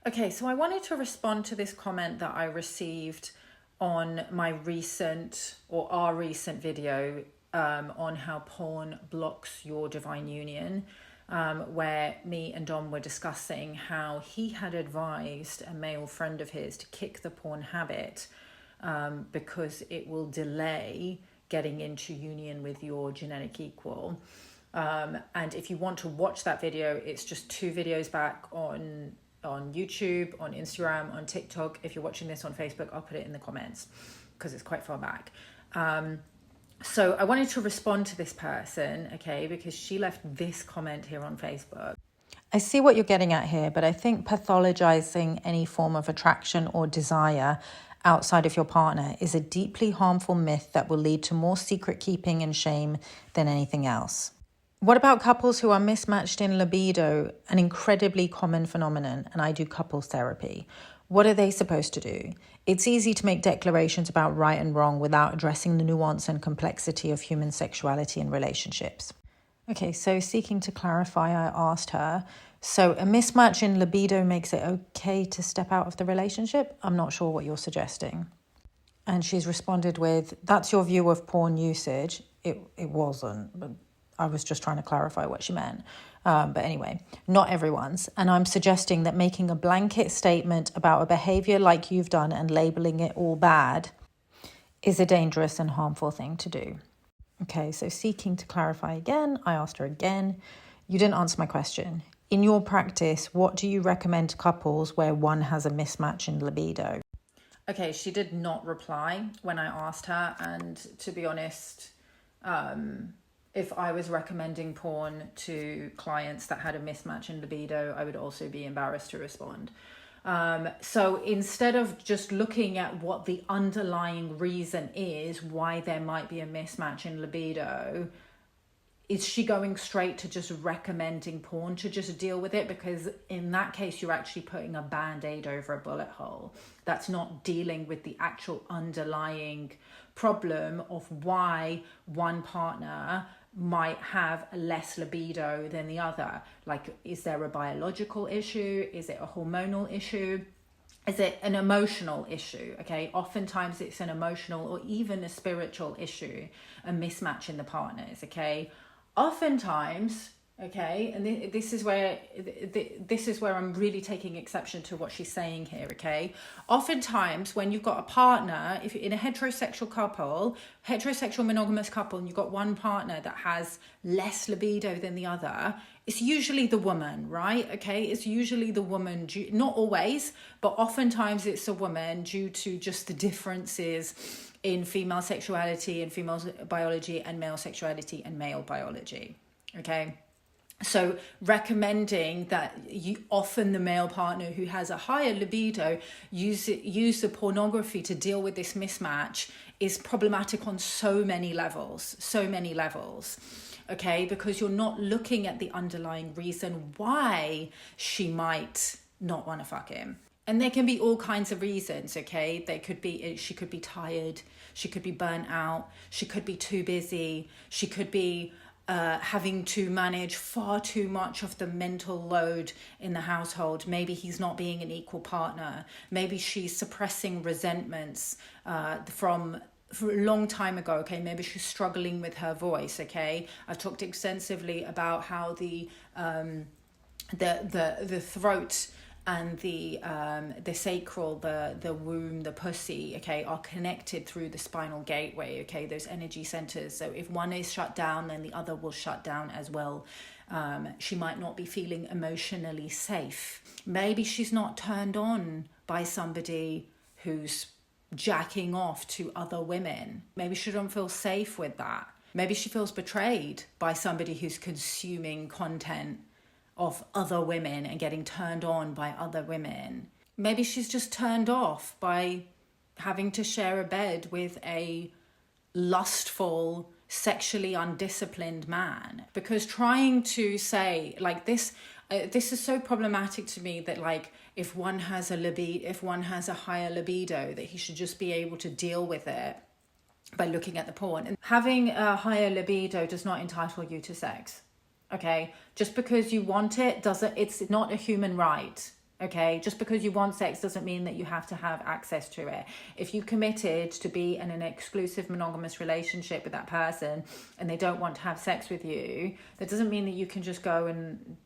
Okay, so I wanted to respond to this comment that I received on my recent or our recent video on how porn blocks your divine union, where me and Dom were discussing how he had advised a male friend of his to kick the porn habit because it will delay getting into union with your genetic equal. And if you want to watch that video, it's just 2 videos back on YouTube, on Instagram, on TikTok. If you're watching this on Facebook, I'll put it in the comments because it's quite far back. So I wanted to respond to this person, okay, because she left this comment here on Facebook. I see what you're getting at here, but I think pathologizing any form of attraction or desire outside of your partner is a deeply harmful myth that will lead to more secret keeping and shame than anything else. What about couples who are mismatched in libido, an incredibly common phenomenon, and I do couples therapy? What are they supposed to do? It's easy to make declarations about right and wrong without addressing the nuance and complexity of human sexuality and relationships. Okay, so seeking to clarify, I asked her, so a mismatch in libido makes it okay to step out of the relationship? I'm not sure what you're suggesting. And she's responded with, that's your view of porn usage. It wasn't, but I was just trying to clarify what she meant. But anyway, not everyone's. And I'm suggesting that making a blanket statement about a behavior like you've done and labeling it all bad is a dangerous and harmful thing to do. Okay, so seeking to clarify again, I asked her again. You didn't answer my question. In your practice, what do you recommend to couples where one has a mismatch in libido? Okay, she did not reply when I asked her. And to be honest, if I was recommending porn to clients that had a mismatch in libido, I would also be embarrassed to respond. So instead of just looking at what the underlying reason is why there might be a mismatch in libido, is she going straight to just recommending porn to just deal with it? Because in that case, you're actually putting a band-aid over a bullet hole. That's not dealing with the actual underlying problem of why one partner might have less libido than the other. Like, is there a biological issue? Is it a hormonal issue? Is it an emotional issue? Okay, oftentimes it's an emotional or even a spiritual issue, a mismatch in the partners. Okay, oftentimes, okay, and this is where I'm really taking exception to what she's saying here. Okay, oftentimes when you've got a partner, if you're in a heterosexual monogamous couple, and you've got one partner that has less libido than the other, it's usually the woman, right? Okay, it's usually the woman, not always, but oftentimes it's a woman due to just the differences in female sexuality and female biology and male sexuality and male biology. Okay, so recommending that you often the male partner who has a higher libido use the pornography to deal with this mismatch is problematic on so many levels. Okay, because you're not looking at the underlying reason why she might not want to fuck him. And there can be all kinds of reasons, okay? She could be tired, she could be burnt out, she could be too busy, she could be having to manage far too much of the mental load in the household. Maybe he's not being an equal partner. Maybe she's suppressing resentments from a long time ago, okay? Maybe she's struggling with her voice, okay? I've talked extensively about how the throat and the sacral, the womb, the pussy, okay, are connected through the spinal gateway, okay, those energy centers. So if one is shut down, then the other will shut down as well. She might not be feeling emotionally safe. Maybe she's not turned on by somebody who's jacking off to other women. Maybe she don't feel safe with that. Maybe she feels betrayed by somebody who's consuming content of other women and getting turned on by other women. Maybe she's just turned off by having to share a bed with a lustful, sexually undisciplined man. Because trying to say like this is so problematic to me that like if one has a higher libido, that he should just be able to deal with it by looking at the porn. And having a higher libido does not entitle you to sex. Okay, just because you want it it's not a human right. Okay, just because you want sex doesn't mean that you have to have access to it. If you committed to be in an exclusive monogamous relationship with that person and they don't want to have sex with you, that doesn't mean that you can just go and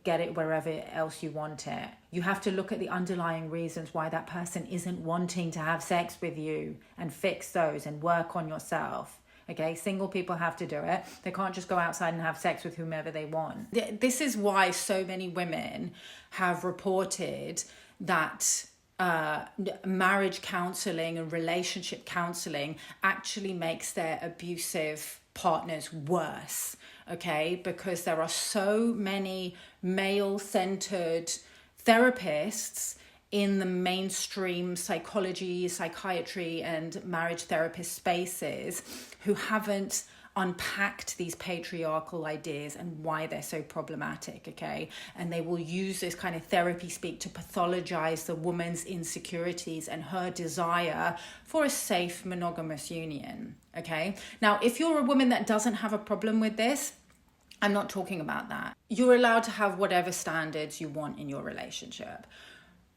get it wherever else you want it. You have to look at the underlying reasons why that person isn't wanting to have sex with you and fix those and work on yourself. Okay, single people have to do it. They can't just go outside and have sex with whomever they want. This is why so many women have reported that marriage counseling and relationship counseling actually makes their abusive partners worse. Okay, because there are so many male-centered therapists in the mainstream psychology, psychiatry, and marriage therapist spaces who haven't unpacked these patriarchal ideas and why they're so problematic, okay? And they will use this kind of therapy speak to pathologize the woman's insecurities and her desire for a safe monogamous union, okay? Now, if you're a woman that doesn't have a problem with this, I'm not talking about that. You're allowed to have whatever standards you want in your relationship.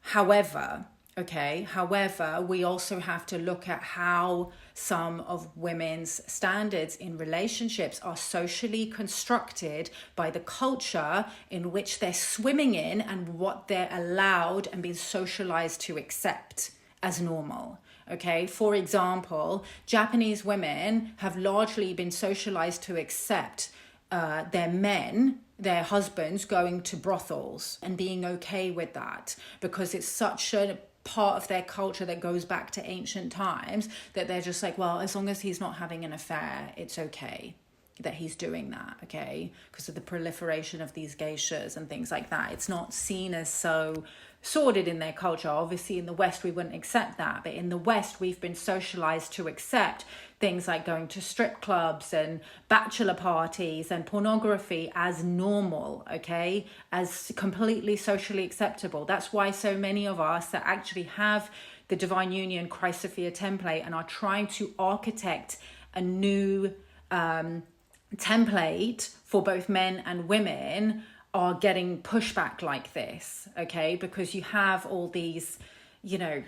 However, we also have to look at how some of women's standards in relationships are socially constructed by the culture in which they're swimming in and what they're allowed and being socialized to accept as normal. Okay, for example, Japanese women have largely been socialized to accept their husbands going to brothels and being okay with that because it's such a part of their culture that goes back to ancient times that they're just like, well, as long as he's not having an affair, it's okay that he's doing that, okay? Because of the proliferation of these geishas and things like that. It's not seen as so sordid in their culture. Obviously, in the West, we wouldn't accept that. But in the West, we've been socialized to accept things like going to strip clubs and bachelor parties and pornography as normal, okay? As completely socially acceptable. That's why so many of us that actually have the Divine Union Christ Sophia template and are trying to architect a new template for both men and women are getting pushback like this, okay? Because you have all these,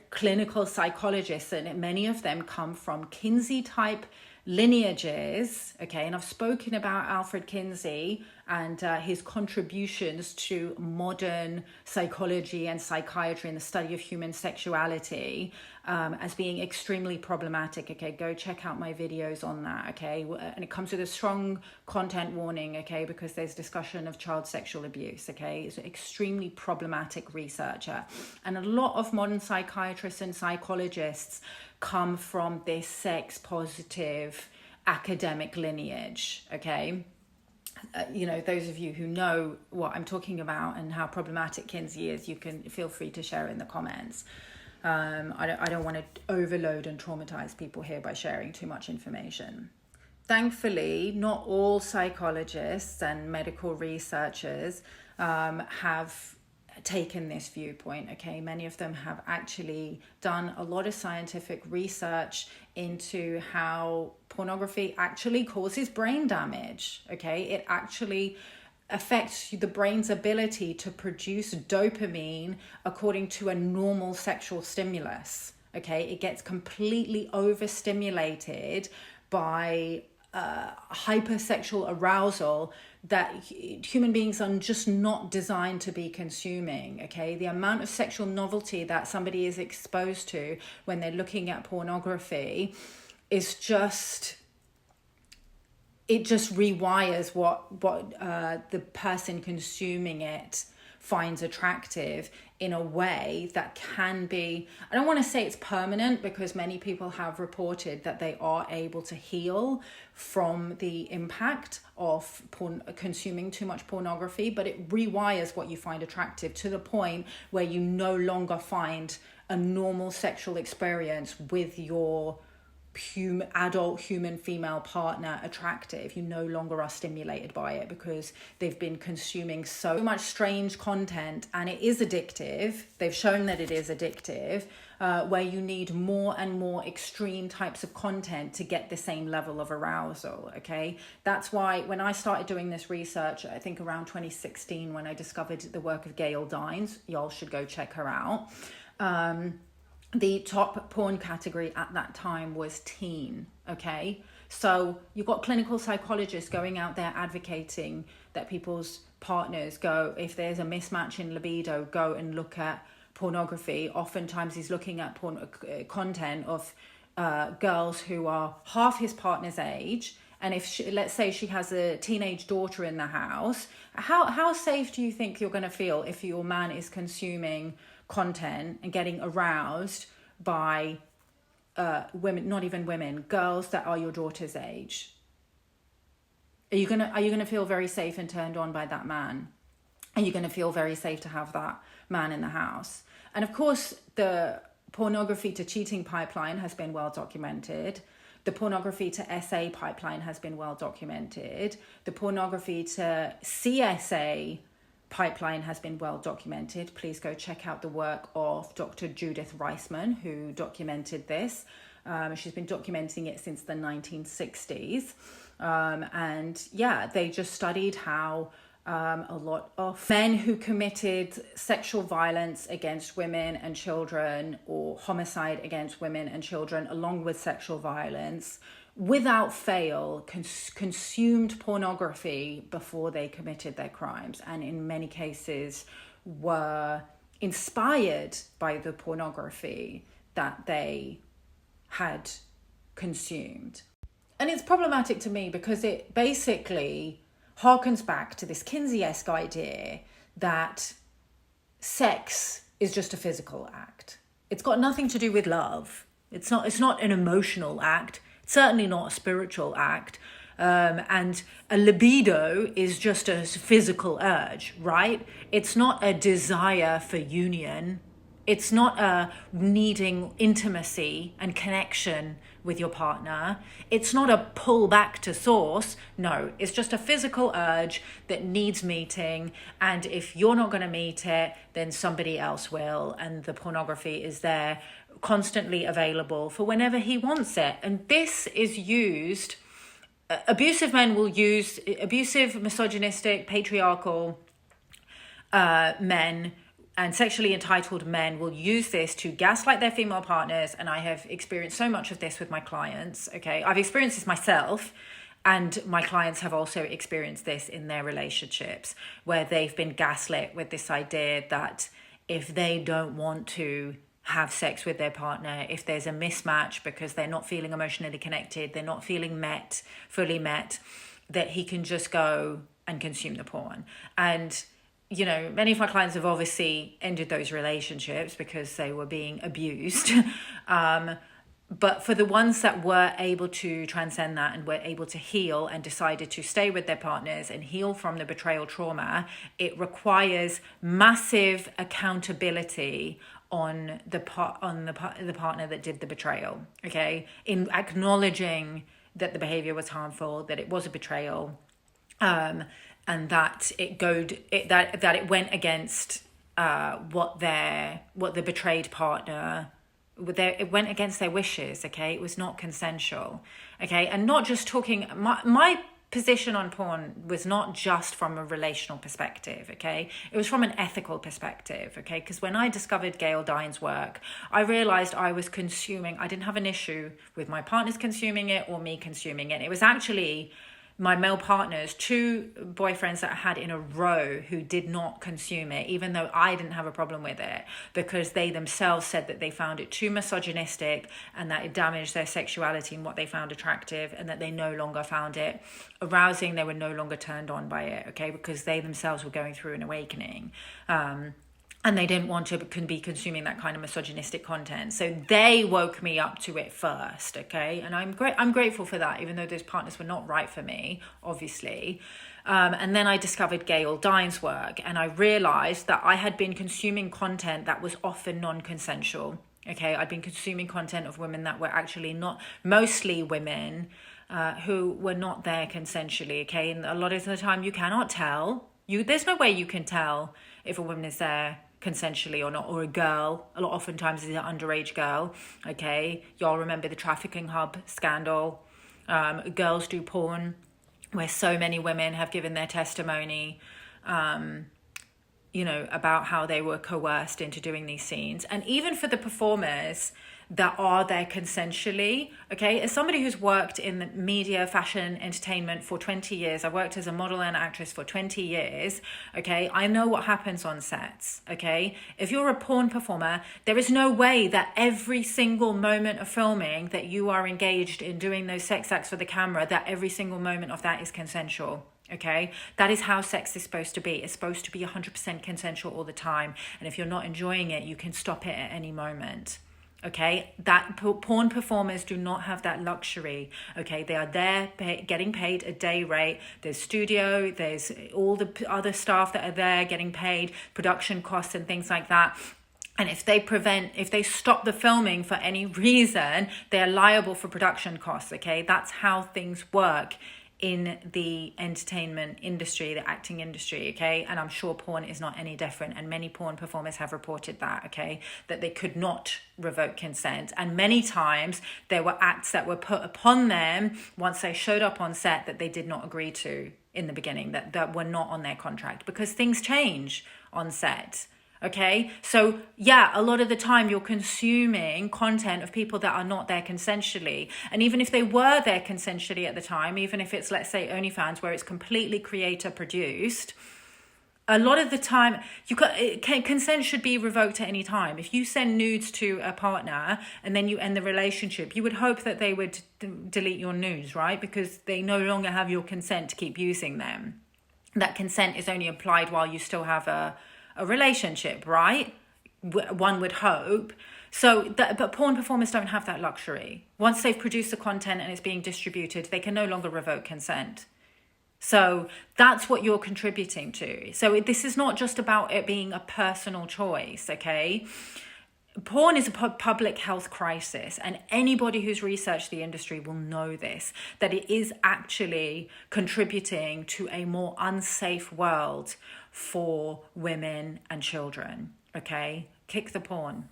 clinical psychologists, and many of them come from Kinsey type lineages, okay? And I've spoken about Alfred Kinsey and his contributions to modern psychology and psychiatry and the study of human sexuality as being extremely problematic, okay? Go check out my videos on that, okay? And it comes with a strong content warning, okay? Because there's discussion of child sexual abuse, okay? It's an extremely problematic researcher. And a lot of modern psychiatrists and psychologists come from this sex positive academic lineage, okay? Those of you who know what I'm talking about and how problematic Kinsey is, you can feel free to share in the comments. I don't want to overload and traumatize people here by sharing too much information. Thankfully, not all psychologists and medical researchers have taken this viewpoint, okay? Many of them have actually done a lot of scientific research into how pornography actually causes brain damage, okay? It actually affects the brain's ability to produce dopamine according to a normal sexual stimulus, okay? It gets completely overstimulated by hypersexual arousal that human beings are just not designed to be consuming, okay? The amount of sexual novelty that somebody is exposed to when they're looking at pornography is just, it just rewires what the person consuming it finds attractive in a way that can be, I don't want to say it's permanent, because many people have reported that they are able to heal from the impact of consuming too much pornography, but it rewires what you find attractive to the point where you no longer find a normal sexual experience with your adult human female partner attractive. You no longer are stimulated by it because they've been consuming so much strange content, and it is addictive. They've shown that it is addictive, where you need more and more extreme types of content to get the same level of arousal. Okay, that's why when I started doing this research, I think around 2016, when I discovered the work of Gail Dines, y'all should go check her out. The top porn category at that time was teen. Okay, so you've got clinical psychologists going out there advocating that people's partners go, if there's a mismatch in libido, go and look at pornography. Oftentimes he's looking at content of girls who are half his partner's age, and if she, let's say she has a teenage daughter in the house, how safe do you think you're going to feel if your man is consuming content and getting aroused by women, not even women, girls that are your daughter's age? Are you gonna feel very safe and turned on by that man? Are you gonna feel very safe to have that man in the house? And of course, the pornography to cheating pipeline has been well documented. The pornography to SA pipeline has been well documented. The pornography to CSA pipeline has been well documented. Please go check out the work of Dr. Judith Reisman, who documented this. She's been documenting it since the 1960s. And yeah, they just studied how a lot of men who committed sexual violence against women and children, or homicide against women and children, along with sexual violence, without fail consumed pornography before they committed their crimes, and in many cases were inspired by the pornography that they had consumed. And it's problematic to me because it basically harkens back to this Kinsey-esque idea that sex is just a physical act. It's got nothing to do with love. It's not an emotional act. Certainly not a spiritual act. And a libido is just a physical urge, right? It's not a desire for union. It's not a needing intimacy and connection with your partner. It's not a pull back to source. No, it's just a physical urge that needs meeting. And if you're not going to meet it, then somebody else will. And the pornography is there, constantly available for whenever he wants it. And this is used, abusive men will use, abusive, misogynistic, patriarchal men and sexually entitled men will use this to gaslight their female partners. And I have experienced so much of this with my clients. Okay, I've experienced this myself, and my clients have also experienced this in their relationships, where they've been gaslit with this idea that if they don't want to have sex with their partner, if there's a mismatch because they're not feeling emotionally connected, they're not feeling fully met, that he can just go and consume the porn. And you know, many of my clients have obviously ended those relationships because they were being abused. But for the ones that were able to transcend that and were able to heal and decided to stay with their partners and heal from the betrayal trauma, it requires massive accountability on the partner that did the betrayal. Okay, in acknowledging that the behavior was harmful, that it was a betrayal, and that it went against what the betrayed partner, it went against their wishes. Okay, it was not consensual. Okay, and not just talking. My position on porn was not just from a relational perspective. Okay, it was from an ethical perspective. Okay, because when I discovered Gail Dines' work, I realized I was consuming. I didn't have an issue with my partners consuming it or me consuming it. It was actually my male partners, 2 boyfriends that I had in a row who did not consume it, even though I didn't have a problem with it, because they themselves said that they found it too misogynistic and that it damaged their sexuality and what they found attractive, and that they no longer found it arousing. They were no longer turned on by it, okay, because they themselves were going through an awakening. And they didn't want to be consuming that kind of misogynistic content. So they woke me up to it first, okay? And I'm grateful for that, even though those partners were not right for me, obviously. And then I discovered Gail Dines' work, and I realized that I had been consuming content that was often non-consensual, Okay, I'd been consuming content of women that were actually not, mostly women who were not there consensually. Okay, and a lot of the time you cannot tell. There's no way you can tell if a woman is there consensually or not, or a girl. Oftentimes it's an underage girl. Okay, y'all remember the trafficking hub scandal. Girls do porn, where so many women have given their testimony, about how they were coerced into doing these scenes. And even for the performers that are there consensually, okay, as somebody who's worked in the media, fashion, entertainment for 20 years, I've worked as a model and actress for 20 years, okay, I know what happens on sets, okay? If you're a porn performer, there is no way that every single moment of filming that you are engaged in doing those sex acts for the camera, that every single moment of that is consensual. Okay, that is how sex is supposed to be. It's supposed to be 100% consensual all the time. And if you're not enjoying it, you can stop it at any moment. Okay, that porn performers do not have that luxury. Okay, they are there getting paid a day rate. There's studio, there's all the other staff that are there getting paid, production costs and things like that. And if they stop the filming for any reason, they are liable for production costs. Okay, that's how things work in the entertainment industry, the acting industry, okay? And I'm sure porn is not any different. And many porn performers have reported that, okay? That they could not revoke consent. And many times there were acts that were put upon them once they showed up on set that they did not agree to in the beginning, that were not on their contract, because things change on set. Okay, so yeah, a lot of the time you're consuming content of people that are not there consensually. And even if they were there consensually at the time, even if it's, let's say, OnlyFans, where it's completely creator produced, a lot of the time consent should be revoked at any time. If you send nudes to a partner and then you end the relationship, you would hope that they would delete your nudes, right? Because they no longer have your consent to keep using them. That consent is only applied while you still have a relationship, right? One would hope. But porn performers don't have that luxury. Once they've produced the content and it's being distributed, they can no longer revoke consent. So that's what you're contributing to. So this is not just about it being a personal choice, okay? Porn is a public health crisis, and anybody who's researched the industry will know this, that it is actually contributing to a more unsafe world for women and children, okay? Kick the porn.